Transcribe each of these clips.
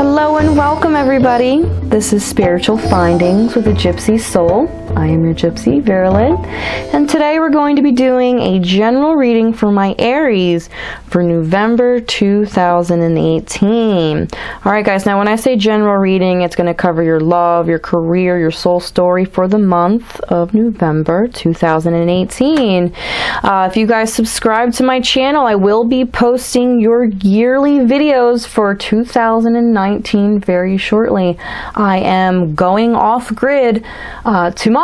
Hello and welcome everybody. This is Spiritual Findings with a Gypsy Soul. I am your Gypsy, Verilyn, and today we're going to be doing a general reading for my Aries for November 2018. Alright guys, now when I say general reading, it's going to cover your love, your career, your soul story for the month of November 2018. If you guys subscribe to my channel, I will be posting your yearly videos for 2019 very shortly. I am going off grid tomorrow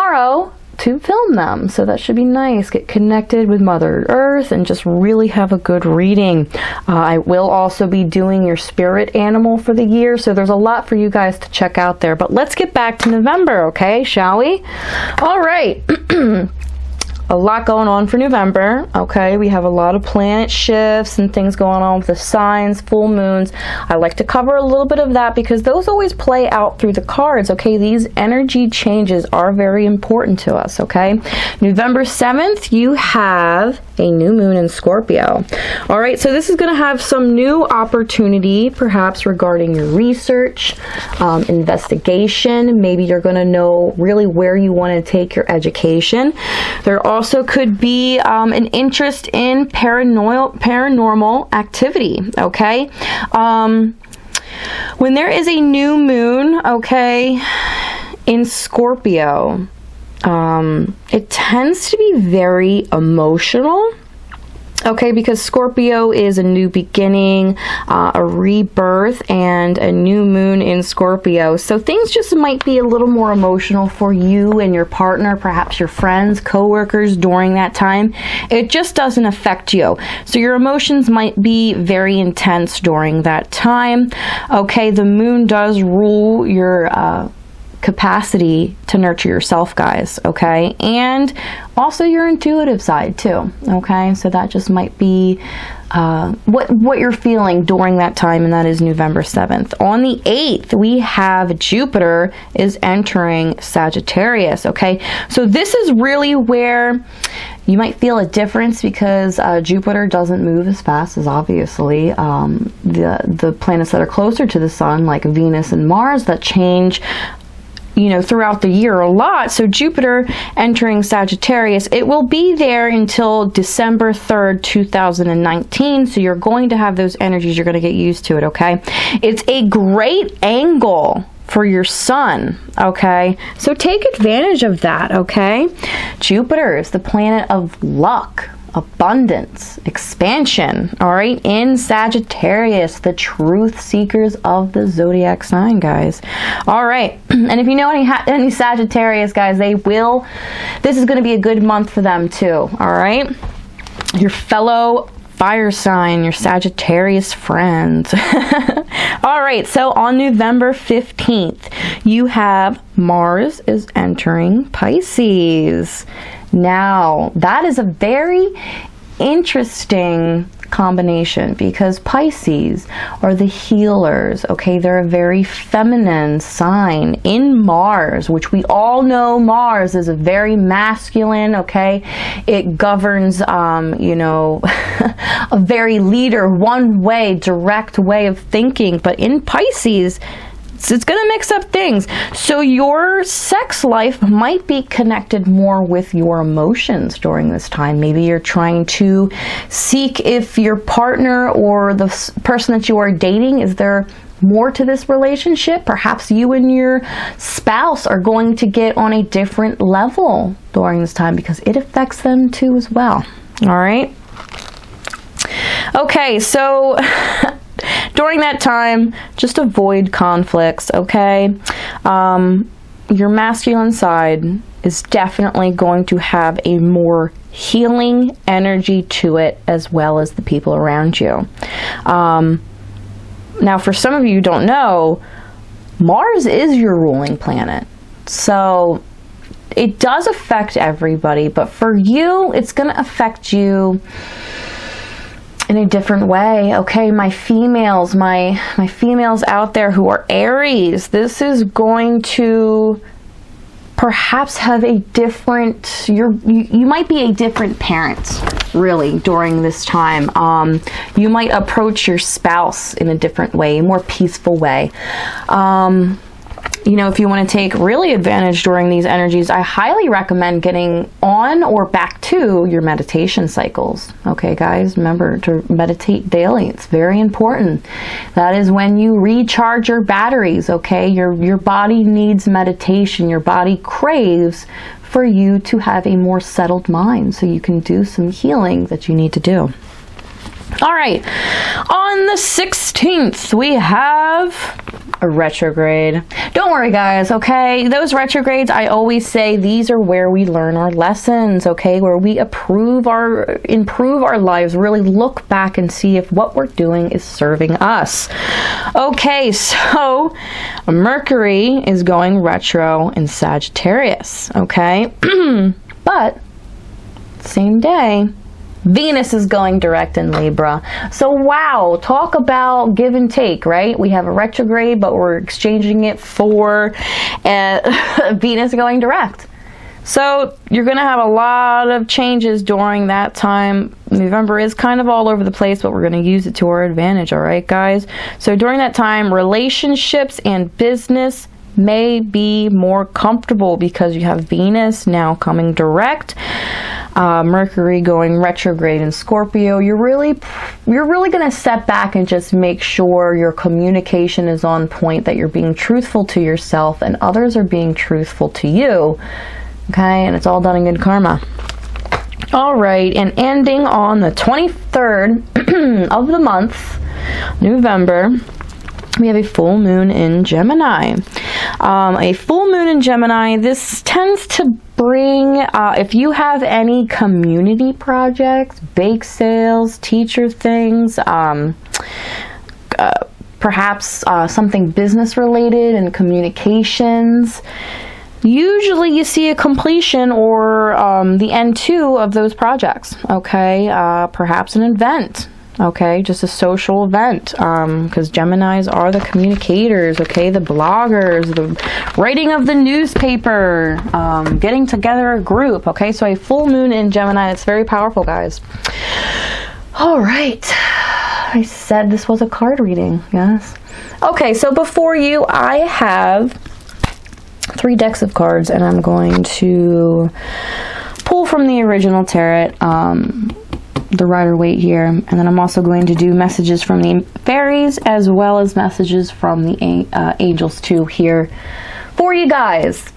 to film them, so that should be nice. Get connected with Mother Earth and just really have a good reading. I will also be doing your spirit animal for the year, so there's a lot for you guys to check out there. But let's get back to November, okay, shall we? All right. A lot going on for November, okay? We have a lot of planet shifts and things going on with the signs, full moons. I like to cover a little bit of that because those always play out through the cards, okay? These energy changes are very important to us, okay? November 7th, you have a new moon in Scorpio. All right, so this is going to have some new opportunity, perhaps regarding your research, investigation. Maybe you're going to know really where you want to take your education. There also could be an interest in paranormal activity, okay? When there is a new moon, okay, in Scorpio, it tends to be very emotional, okay, because Scorpio is a new beginning, a rebirth, and a new moon in Scorpio. So things just might be a little more emotional for you and your partner, perhaps your friends, co-workers during that time. It just doesn't affect you. So your emotions might be very intense during that time. Okay, the moon does rule your capacity to nurture yourself, guys, okay, and also your intuitive side too, okay, so that just might be what you're feeling during that time, and that is November 7th. On the 8th, we have Jupiter is entering Sagittarius, okay, so this is really where you might feel a difference because Jupiter doesn't move as fast as obviously the planets that are closer to the sun, like Venus and Mars, that change, you know, throughout the year a lot. So Jupiter entering Sagittarius, it will be there until December 3rd, 2019. So you're going to have those energies. You're going to get used to it, okay? It's a great angle for your sun, okay? So take advantage of that, okay? Jupiter is the planet of luck, abundance, expansion, all right, in Sagittarius, the truth seekers of the zodiac sign, guys. All right, and if you know any Sagittarius, guys, this is going to be a good month for them too, all right? Your fellow fire sign, your Sagittarius friends. All right, so on November 15th, you have Mars is entering Pisces. Now, that is a very interesting combination because Pisces are the healers, okay? They're a very feminine sign in Mars, which we all know Mars is a very masculine, okay? It governs, you know, a very leader, one way, direct way of thinking. But in Pisces, it's going to mix up things. So your sex life might be connected more with your emotions during this time. Maybe you're trying to seek if your partner or the person that you are dating, is there more to this relationship? Perhaps you and your spouse are going to get on a different level during this time because it affects them too as well. All right. Okay, so during that time, just avoid conflicts, okay? Your masculine side is definitely going to have a more healing energy to it, as well as the people around you. Now, for some of you who don't know, Mars is your ruling planet. So it does affect everybody, but for you, it's going to affect you in a different way, okay? My females out there who are Aries, this is going to perhaps have a different, you might be a different parent, really, during this time. You might approach your spouse in a different way, a more peaceful way. You know, if you want to take really advantage during these energies, I highly recommend getting on or back to your meditation cycles. Okay, guys, remember to meditate daily. It's very important. That is when you recharge your batteries, okay? Your body needs meditation. Your body craves for you to have a more settled mind so you can do some healing that you need to do. All right, on the 16th, we have a retrograde. Don't worry, guys, okay? Those retrogrades, I always say, these are where we learn our lessons, okay? Where we improve our lives, really look back and see if what we're doing is serving us. Okay, so Mercury is going retro in Sagittarius, okay? But same day, Venus is going direct in Libra. So wow, talk about give and take, right? We have a retrograde, but we're exchanging it for Venus going direct. So you're going to have a lot of changes during that time. November is kind of all over the place, but we're going to use it to our advantage, all right, guys? So during that time, relationships and business may be more comfortable because you have Venus now coming direct, Mercury going retrograde in Scorpio. You're really going to step back and just make sure your communication is on point, that you're being truthful to yourself and others are being truthful to you. Okay, and it's all done in good karma. All right, and ending on the 23rd of the month, November, we have a full moon in Gemini. A full moon in Gemini, this tends to bring, if you have any community projects, bake sales, teacher things, perhaps something business related and communications, usually you see a completion or the end too of those projects, okay? Perhaps an event. Okay, just a social event, because Geminis are the communicators, okay, the bloggers, the writing of the newspaper, getting together a group, okay, so a full moon in Gemini, it's very powerful, guys. All right, I said this was a card reading, yes. Okay, so before you, I have 3 decks of cards, and I'm going to pull from the original tarot, the Rider-Waite here, and then I'm also going to do messages from the fairies as well as messages from the angels too here for you guys.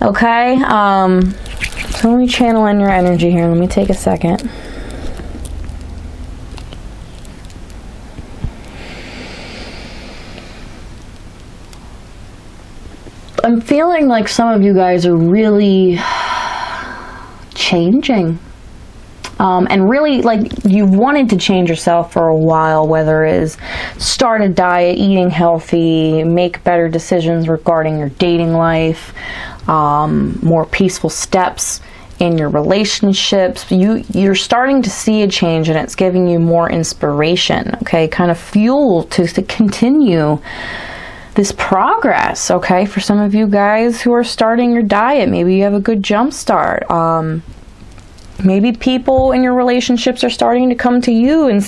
Okay, so let me channel in your energy here. Let me take a second. I'm feeling like some of you guys are really changing. And really, like, you've wanted to change yourself for a while, whether it is start a diet, eating healthy, make better decisions regarding your dating life, more peaceful steps in your relationships. You're starting to see a change, and it's giving you more inspiration, okay, kind of fuel to continue this progress, okay? For some of you guys who are starting your diet, maybe you have a good jump start. Maybe people in your relationships are starting to come to you and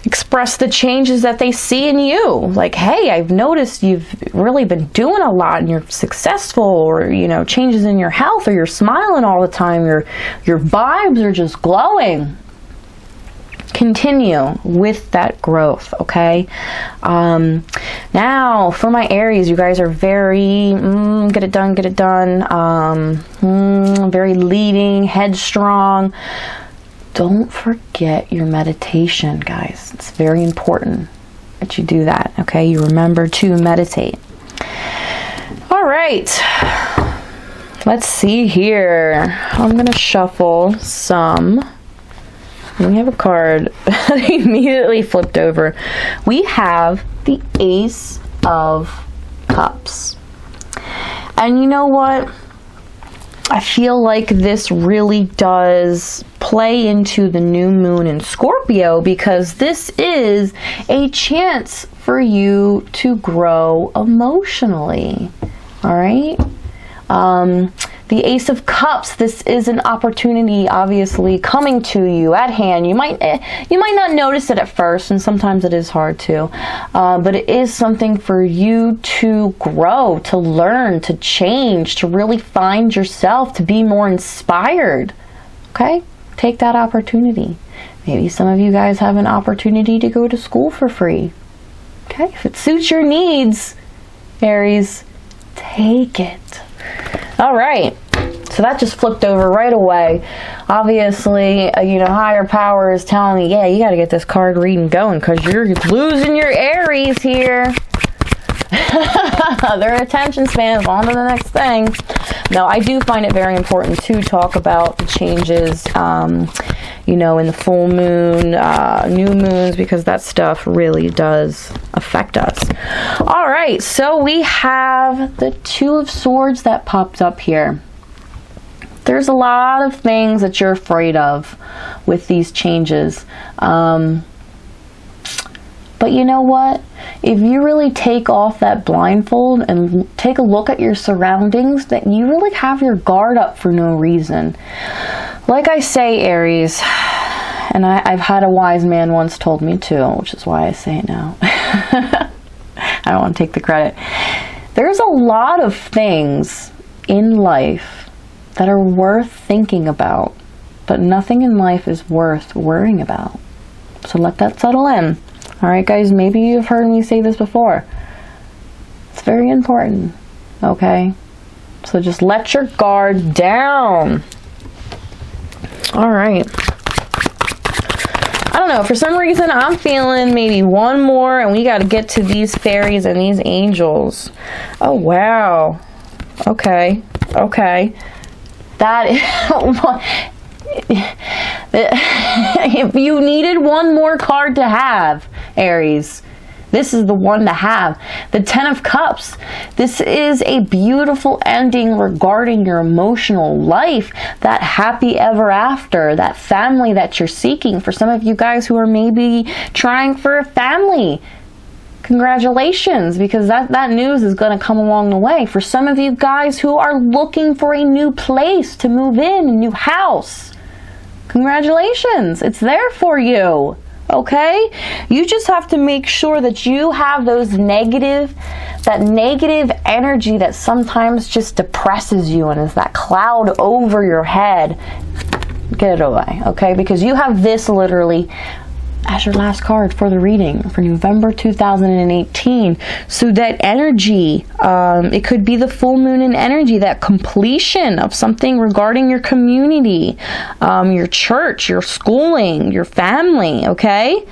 express the changes that they see in you. Like, hey, I've noticed you've really been doing a lot and you're successful, or, you know, changes in your health, or you're smiling all the time. Your vibes are just glowing. Continue with that growth, okay? Now, for my Aries, you guys are very get it done, very leading, headstrong. Don't forget your meditation, guys. It's very important that you do that, okay? You remember to meditate. All right. Let's see here. I'm going to shuffle some. We have a card that immediately flipped over. We have the Ace of Cups. And you know what? I feel like this really does play into the new moon in Scorpio, because this is a chance for you to grow emotionally. All right? The Ace of Cups, this is an opportunity obviously coming to you at hand. You might not notice it at first, and sometimes it is hard to, but it is something for you to grow, to learn, to change, to really find yourself, to be more inspired. Okay? Take that opportunity. Maybe some of you guys have an opportunity to go to school for free. Okay? If it suits your needs, Aries, take it. All right, so that just flipped over right away. Obviously, you know, higher power is telling me, yeah, you got to get this card reading going because you're losing your Aries here. Their attention span is on to the next thing. Now, I do find it very important to talk about the changes, you know, in the full moon, new moons, because that stuff really does affect us. All right, so we have the Two of Swords that popped up here. There's a lot of things that you're afraid of with these changes. But you know what? If you really take off that blindfold and take a look at your surroundings, that you really have your guard up for no reason. Like I say, Aries, and I've had a wise man once told me too, which is why I say it now. I don't want to take the credit. There's a lot of things in life that are worth thinking about, but nothing in life is worth worrying about. So let that settle in. All right, guys, maybe you've heard me say this before. It's very important, okay? So just let your guard down. All right. I don't know, for some reason I'm feeling maybe one more and we got to get to these fairies and these angels. Oh, wow. Okay. Okay. That is... If you needed one more card to have, Aries, this is the one to have. The Ten of Cups. This is a beautiful ending regarding your emotional life. That happy ever after. That family that you're seeking. For some of you guys who are maybe trying for a family, congratulations, because that news is going to come along the way. For some of you guys who are looking for a new place to move in, a new house, congratulations, it's there for you. Okay? You just have to make sure that you have that negative energy that sometimes just depresses you and is that cloud over your head. Get it away, okay? Because you have this literally as your last card for the reading for November 2018. So that energy, it could be the full moon in energy, that completion of something regarding your community, your church, your schooling, your family, okay?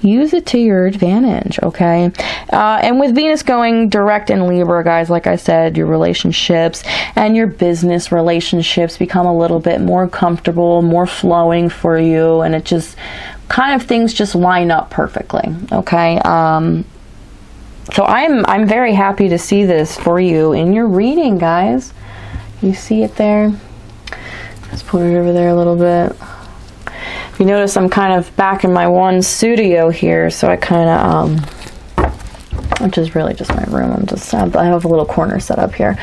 Use it to your advantage, okay? And with Venus going direct in Libra, guys, like I said, your relationships and your business relationships become a little bit more comfortable, more flowing for you, and it just kind of things just line up perfectly, okay? So I'm very happy to see this for you in your reading, guys. You see it there? Let's put it over there a little bit. If you notice, I'm kind of back in my one studio here, so I kind of, which is really just my room. I have a little corner set up here.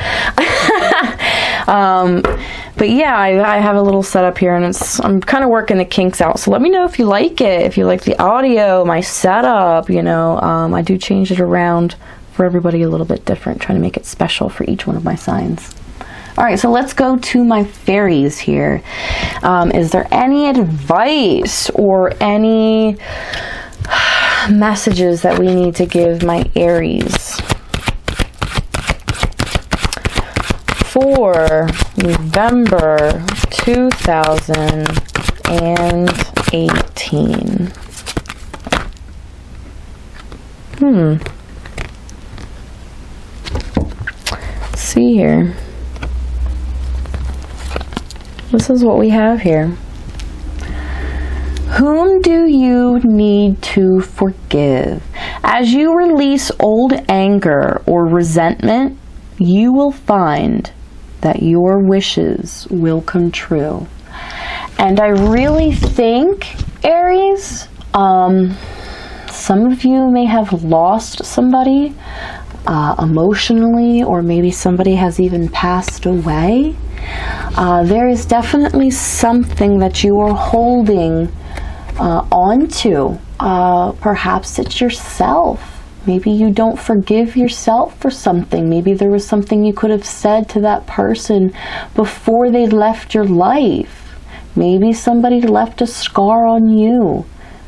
But yeah, I have a little setup here, and I'm kind of working the kinks out. So let me know if you like it, if you like the audio, my setup, you know. I do change it around for everybody a little bit different, trying to make it special for each one of my signs. All right, so let's go to my fairies here. Is there any advice or any messages that we need to give my Aries for November 2018? Let's see here. This is what we have here. Whom do you need to forgive? As you release old anger or resentment, you will find that your wishes will come true. And I really think, Aries, some of you may have lost somebody. emotionally, or maybe somebody has even passed away. There is definitely something that you are holding onto. Perhaps it's yourself. Maybe you don't forgive yourself for something. Maybe there was something you could have said to that person before they left your life. Maybe somebody left a scar on you.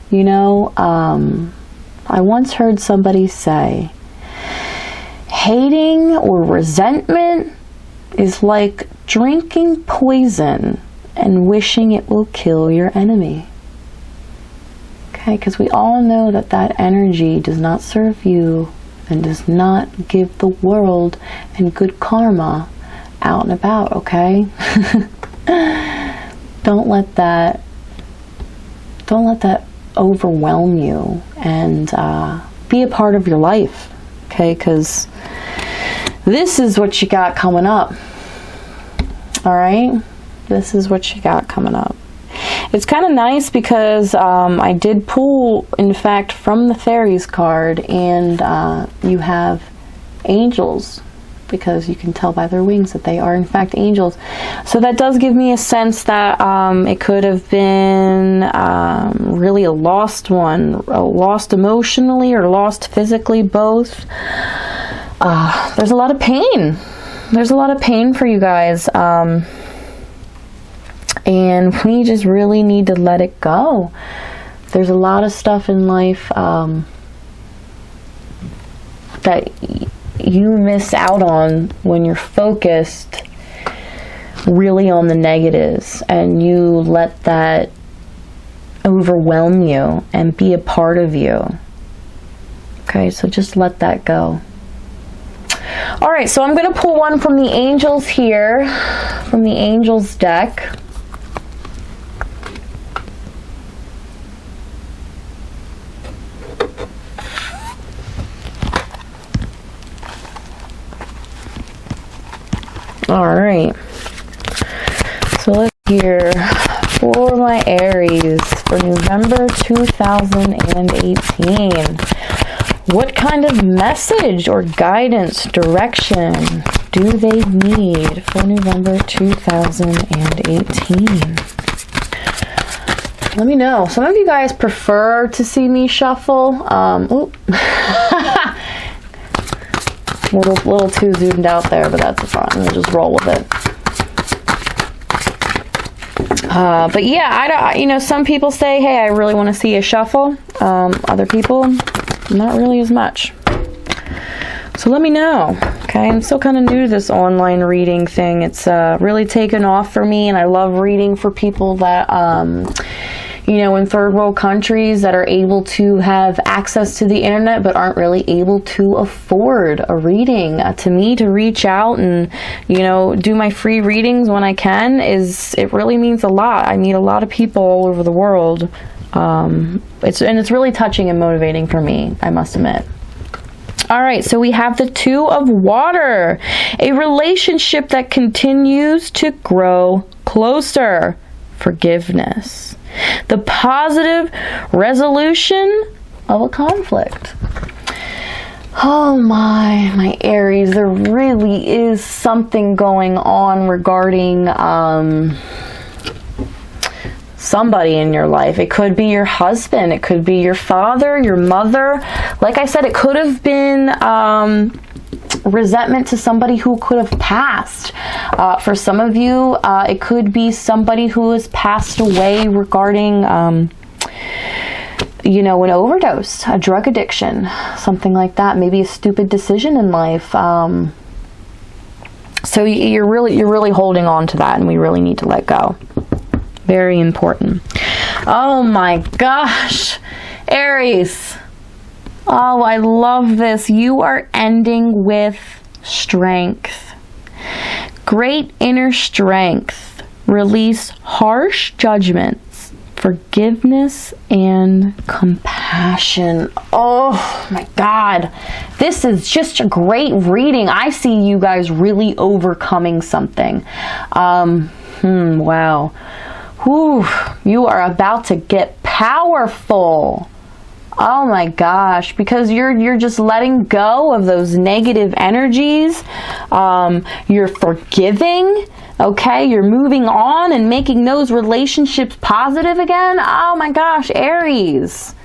You know, I once heard somebody say, hating or resentment is like drinking poison and wishing it will kill your enemy. Okay, because we all know that that energy does not serve you and does not give the world and good karma out and about, okay? Don't let that overwhelm you, and be a part of your life, okay? Because this is what you got coming up. All right, this is what you got coming up. It's kind of nice because I did pull, in fact, from the fairies card, and you have angels, because you can tell by their wings that they are in fact angels. So that does give me a sense that it could have been really a lost one, lost emotionally or lost physically, both. There's a lot of pain. There's a lot of pain for you guys. And we just really need to let it go. There's a lot of stuff in life that you miss out on when you're focused really on the negatives, and you let that overwhelm you and be a part of you. Okay, so just let that go. All right, so I'm going to pull one from the angels here, from the angels deck. All right, so let's hear for my Aries for November 2018. What kind of message or guidance, direction do they need for November 2018? Let me know. Some of you guys prefer to see me shuffle. Little too zoomed out there, but that's fine. We'll just roll with it. But yeah, you know, some people say, hey, I really want to see a shuffle. Other people, not really as much. So let me know. Okay, I'm still kind of new to this online reading thing. It's really taken off for me, and I love reading for people that you know, in third world countries that are able to have access to the internet but aren't really able to afford a reading. To me, to reach out and, you know, do my free readings when I can, it really means a lot. I meet a lot of people all over the world. It's really touching and motivating for me, I must admit. All right, so we have the Two of Water, a relationship that continues to grow closer. Forgiveness. The positive resolution of a conflict. Oh my Aries, there really is something going on regarding somebody in your life. It could be your husband, it could be your father, your mother. Like I said, it could have been resentment to somebody who could have passed. For some of you, it could be somebody who has passed away regarding, you know, an overdose, a drug addiction, something like that. Maybe a stupid decision in life. So you're really holding on to that, and we really need to let go. Very important. Oh my gosh, Aries. Oh, I love this. You are ending with strength. Great inner strength. Release harsh judgments, forgiveness, and compassion. Oh my God. This is just a great reading. I see you guys really overcoming something. Wow. Whew. You are about to get powerful. Oh my gosh, because you're just letting go of those negative energies. You're forgiving, okay? You're moving on and making those relationships positive again. Oh my gosh, Aries.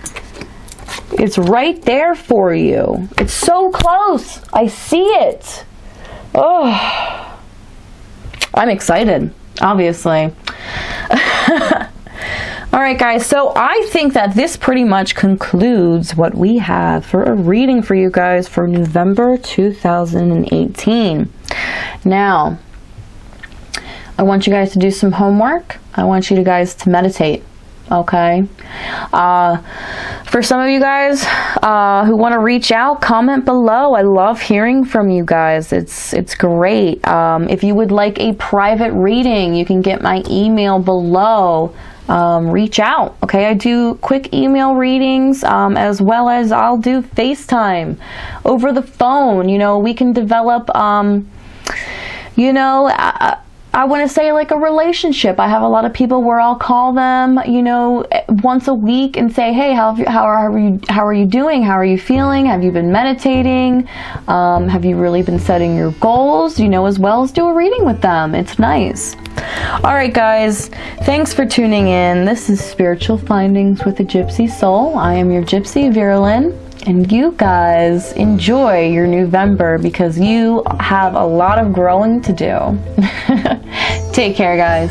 It's right there for you. It's so close. I see it. Oh, I'm excited, obviously. All right, guys, so I think that this pretty much concludes what we have for a reading for you guys for November 2018. Now, I want you guys to do some homework. I want you guys to meditate, okay? For some of you guys who want to reach out, comment below. I love hearing from you guys. It's great. If you would like a private reading, you can get my email below. Reach out, okay? I do quick email readings, as well as I'll do FaceTime over the phone. You know, we can develop, you know, I want to say like a relationship. I have a lot of people where I'll call them, you know, once a week and say, hey, how are you doing? How are you feeling? Have you been meditating? Have you really been setting your goals? You know, as well as do a reading with them. It's nice. All right, guys, thanks for tuning in. This is Spiritual Findings with a Gypsy Soul. I am your Gypsy, Virulyn, and you guys enjoy your November because you have a lot of growing to do. Take care, guys.